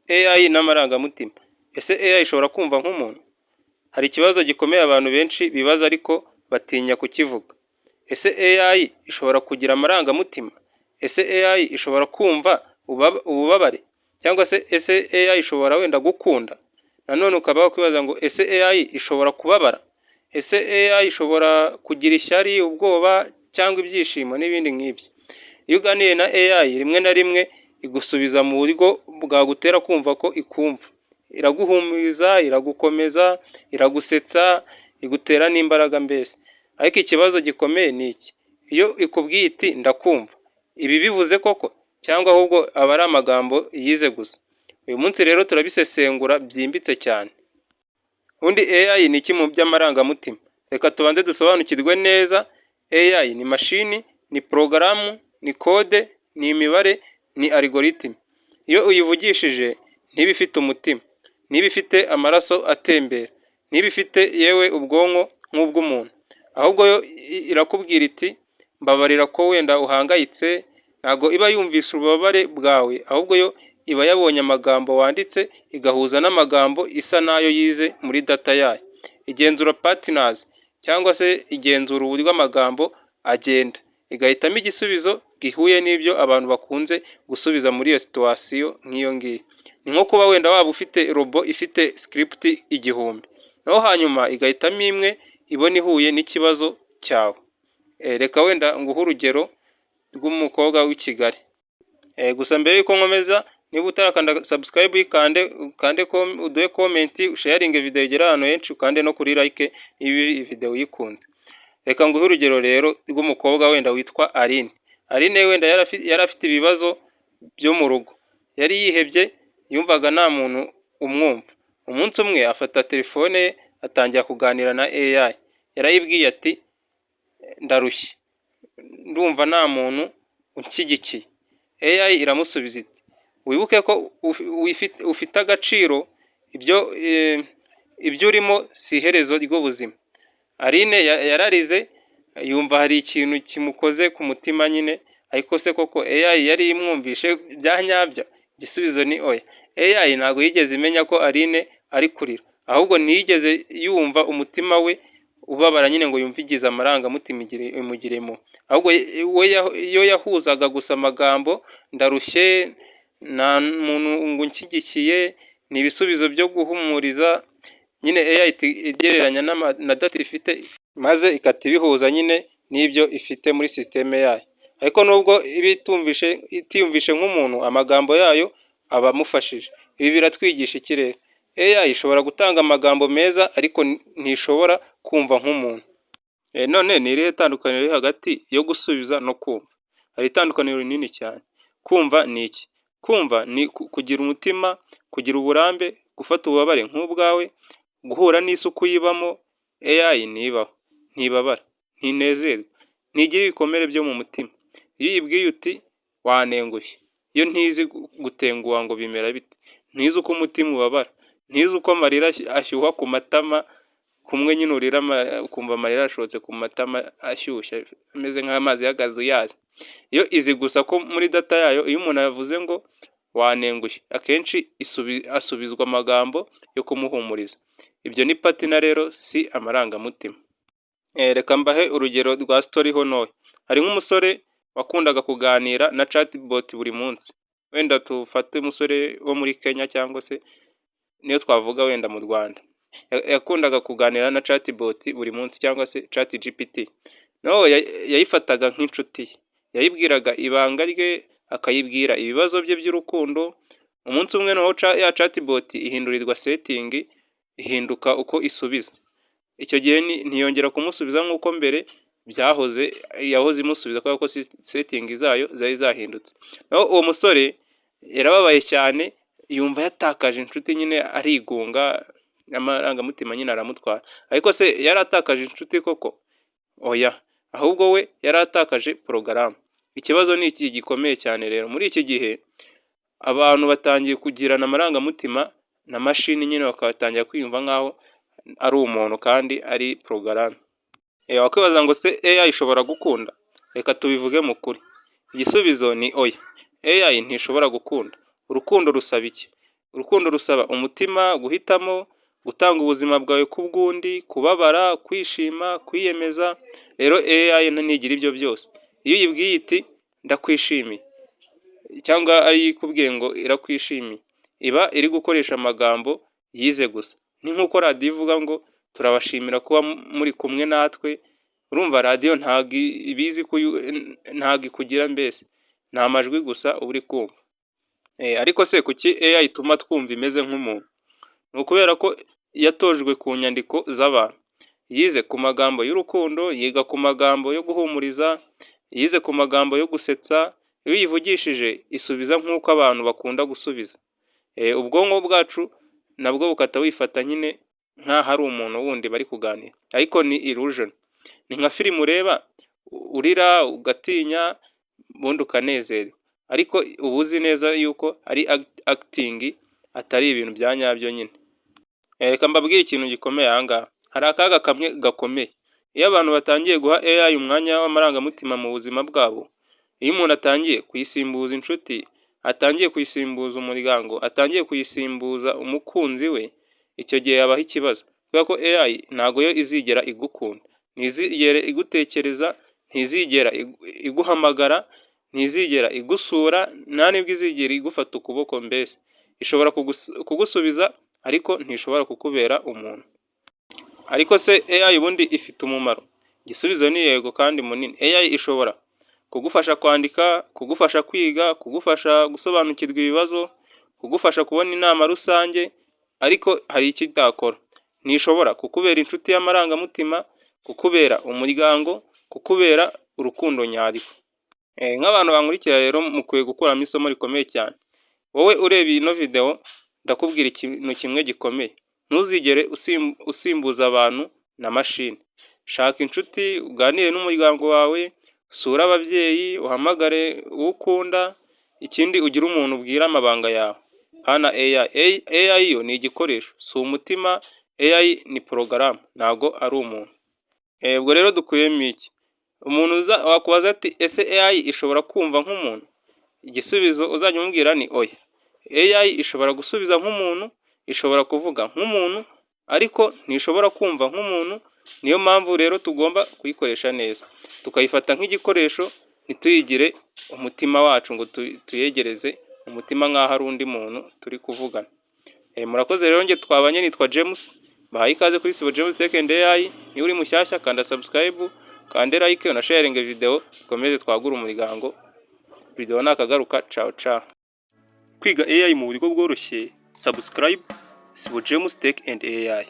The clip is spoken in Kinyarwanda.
AI n'amarangamutima. Ese AI ishobora kumva nk'umuntu? Hari ikibazo gikomeye abantu benshi bibaza ariko batinya kukivuga. Ese AI ishobora kugira amarangamutima? Ese AI ishobora kumva ububabare? Cyangwa se ese AI ishobora wenda gukunda? Nanone ukaba wakwibaza ngo ese AI ishobora kubabara? Ese AI ishobora kugira ishyari, ubwoba cyangwa ibyishimo n'ibindi nk'ibyo. Iyo uganiye na AI rimwe na rimwe igusubiza mu buryo bwagutera kumva ko ikumva. Iraguhumuriza, iragukomeza, iragusetsa, igutera n'imbaraga mbese. Ariko ikibazo gikomeye ni iki? Iyo ikubwiye iti ndakumva, ibi bivuze koko cyangwa ahubwo aba ari amagambo yize gusa? Uyu munsi rero turabisesengura byimbitse cyane. Undi AI ni iki mu by'amarangamutima? Reka tubanze dusobanukirwe neza. AI ni mashini, ni porogaramu, ni kode, ni imibare, ni algorithm. Iyo uyivugishije ntiba ifite umutima, ntiba ifite amaraso atembera, ntiba ifite yewe ubwonko nk'ubw'umuntu, ahubwo yo irakubwira iti mbabarira ko wenda uhangayitse. Ntabwo iba yumvisha ububabare bwawe, ahubwo yo iba yabonye amagambo wanditse igahuza n'amagambo isa nayo yize muri data yayo. Igenzura patterns cyangwa se igenzura uburyo amagambo agenda, igahitamo igisubizo gihuye n'ibyo abantu bakunze gusubiza muri iyo situation nk'iyo ngiyo. Ni nko kuba wenda waba ufite robo ifite script 1000, naho hanyuma igahitamo imwe ibona ihuye n'ikibazo cyawe. Reka wenda nguhe urugero rw'umukobwa w'i Kigali. Gusa mbere yuko nkomeza, niba utarakanda subscribe ukande uduhe comment, usharinge video igera ahantu henshi, ukande no kuri like iyi video uyikunze. Reka nguhe urugero rero rw'umukobwa wenda witwa Aline. Aline wenda yari afite ibibazo byo mu rugo, yari yihebye, yumvaga nta muntu umwumva. Umunsi umwe afata telefone ye atangira kuganira na AI. Yarayibwiye ati ndarushye, ndumva nta muntu unshyigikiye. AI iramusubiza iti wibuke ko ufite agaciro, ibyo urimo si iherezo ry'ubuzima. Aline yararize, yumva hari ikintu kimukoze ku mutima nyine, ariko se koko AI yari imwumvishe bya nyabyo? Igisubizo ni oya. AI ntabwo yigeze imenya ko Aline ari kurira, ahubwo ntiyigeze yumva umutima we ubabara nyine ngo yumve igize amarangamutima imugiremo. Ahubwo iyo yahuzaga gusa amagambo ndarushye, nta muntu ngo unshyigikiye, ni ibisubizo byo guhumuriza nyine. AI igereranya na data ifite, maze ikata ibihuza nyine n'ibyo ifite muri systeme yayo. Ariko nubwo itiyumvishe nk'umuntu, amagambo yayo aba amufashije. Ibi biratwigisha iki rero? AI ishobora gutanga amagambo meza ariko ntishobora kumva nk'umuntu. None ni irihe tandukaniro riri hagati yo gusubiza no kumva? Hari itandukaniro rinini cyane. Kumva ni iki? Kumva ni kugira umutima, kugira uburambe, gufata ububabare nk'ubwawe, guhura n'isuku yibamo. AI ntibaho, ntibabara, ntinezerwa, ntigira ibikomere byo mu mutima. Iyo uyibwiye uti wanengushye, iyo ntizi gutenguha ngo bimera bite, ntizi uko umutima ubabara, ntizi uko amarira ashyuha ku matama, kumwe nyine urira ukumva amarira ashotse ku matama ashyushye ameze nk'amazi y'agazuyazi. Iyo izi gusa ko muri data yayo, iyo umuntu yavuze ngo wanengushye, akenshi asubizwa amagambo yo kumuhumuriza. Ibyo ni patina rero, si amarangamutima. Reka mbahe urugero rwa story hono. Hari nk'umusore wakundaga kuganira na chatbot buri munsi. Wenda tufate umusore wo muri Kenya cyangwa se niyo twavuga wenda mu Rwanda. Yakundaga kuganira na chatbot buri munsi cyangwa se ChatGPT. Naho yayifataga nk'inshuti ye. Yayibwiraga ibanga rye, akayibwira ibibazo bye by'urukundo. Umunsi umwe naho ya chatbot ihindurirwa setting, ihinduka uko isubiza. Icyo gihe ntiyongera kumusubiza nk'uko mbere byahoze, yahoze imusubiza kubera ko setting zayo zari zahindutse. Naho uwo musore yarababaye cyane, yumva yatakaje inshuti nyine, arigunga, amarangamutima nyine aramutwara. Ariko se yari atakaje inshuti koko? Oya, ahubwo we yari atakaje porogaramu. Ikibazo ni iki gikomeye cyane rero. Muri iki gihe abantu batangiye kugirana amarangamutima na mashini nyine, bakatangira kwiyumva nk'aho ari umuntu kandi ari porogaramu. Wakwibaza ngo se AI ishobora gukunda? Reka tubivuge mu kuri. Igisubizo ni oya. AI ntishobora gukunda. Urukundo rusaba iki? urukundo rusaba umutima, guhitamo, gutanga ubuzima bwawe kubw'undi, kubabara, kwishima, kwiyemeza. Rero AI ntigira ibyo byose. Iyo uyibwiye iti ndakwishimiye cyangwa ari ikubwiye ngo irakwishimiye, iba iri gukoresha amagambo yize gusa. Ni nk'uko radiyo ivuga ngo turabashimira kuba muri kumwe natwe. Urumva radiyo ntabwo ikugira mbese, ni amajwi gusa uba uri kumva. Ariko se kuki AI ituma twumva imeze nk'umuntu? Ni ukubera ko yatojwe ku nyandiko z'abantu, yize ku magambo y'urukundo, yiga ku magambo yo guhumuriza, yize ku magambo yo gusetsa. Iyo uyivugishije isubiza nk'uko abantu bakunda gusubiza. Ubwonko bwacu nabwo bukata wifata nyine nk'aho ari umuntu wundi bari kuganira, ariko ni illusion. Ni nka filime ureba urira ugatinya ubundi ukanezerwa, ariko uba uzi neza yuko ari acting atari ibintu bya nyabyo nyine. Reka mbabwire ikintu gikomeye aha ngaha. Hari akaga kamwe gakomeye. Iyo abantu batangiye guha AI umwanya w'amarangamutima mu buzima bwabo, iyo umuntu atangiye kuyisimbuza inshuti, atangiye kuyisimbuza umuryango, atangiye kuyisimbuza umukunzi we, icyo gihe habaho ikibazo. Kubera ko AI ntabwo yo izigera igukunda, ntizigera igutekereza, ntizigera iguhamagara, ntizigera igusura, nta nibwo izigera igufata ukuboko mbese. Ishobora kugusubiza ariko ntishobora kukubera umuntu. Ariko se AI ubundi ifite umumaro? Igisubizo ni yego kandi munini. AI ishobora kugufasha kwandika, kugufasha kwiga, kugufasha gusobanukirwa ibibazo, kugufasha kubona inama rusange, ariko hari icyo itakora. Ntishobora kukubera inshuti y'amarangamutima, kukubera umuryango, kukubera urukundo nyarwo. Nk'abantu bankurikira rero mukwiye gukuramo isomo rikomeye cyane. Wowe ureba ino video ndakubwira ikintu kimwe gikomeye. Ntuzigere usimbuza abantu na mashini. Shaka inshuti, uganire n'umuryango wawe, sura ababyeyi, uhamagare uwo ukunda, ikindi ugire umuntu ubwira amabanga yawe. Hana AI. AI yo ni igikoresho, si umutima. AI ni porogaramu, ntabwo ari umuntu. Ubwo rero dukuyemo iki? Umuntu wakubaza ati ese AI ishobora kumva nk'umuntu? Igisubizo uzajya umubwira ni oya. AI ishobora gusubiza nk'umuntu, ishobora kuvuga nk'umuntu, ariko ntishobora kumva nk'umuntu. Niyo mpamvu rero tugomba kuyikoresha neza, tukayifata nk'igikoresho, ntituyigire umutima wacu ngo tuyegereze umutima nk'aho ari undi muntu turi kuvugana. Murakoze rero, njye twabanye nitwa James. Bahaye ikaze kuri Sibo James Tech and AI. Niba uri mushyashya kanda subscribe, kande like, na sharing video, dukomeze twagura umuryango. Video nakagaruka, ciao ciao. Kwiga AI mu buryo bworoshye, subscribe Sibo James Tech and AI.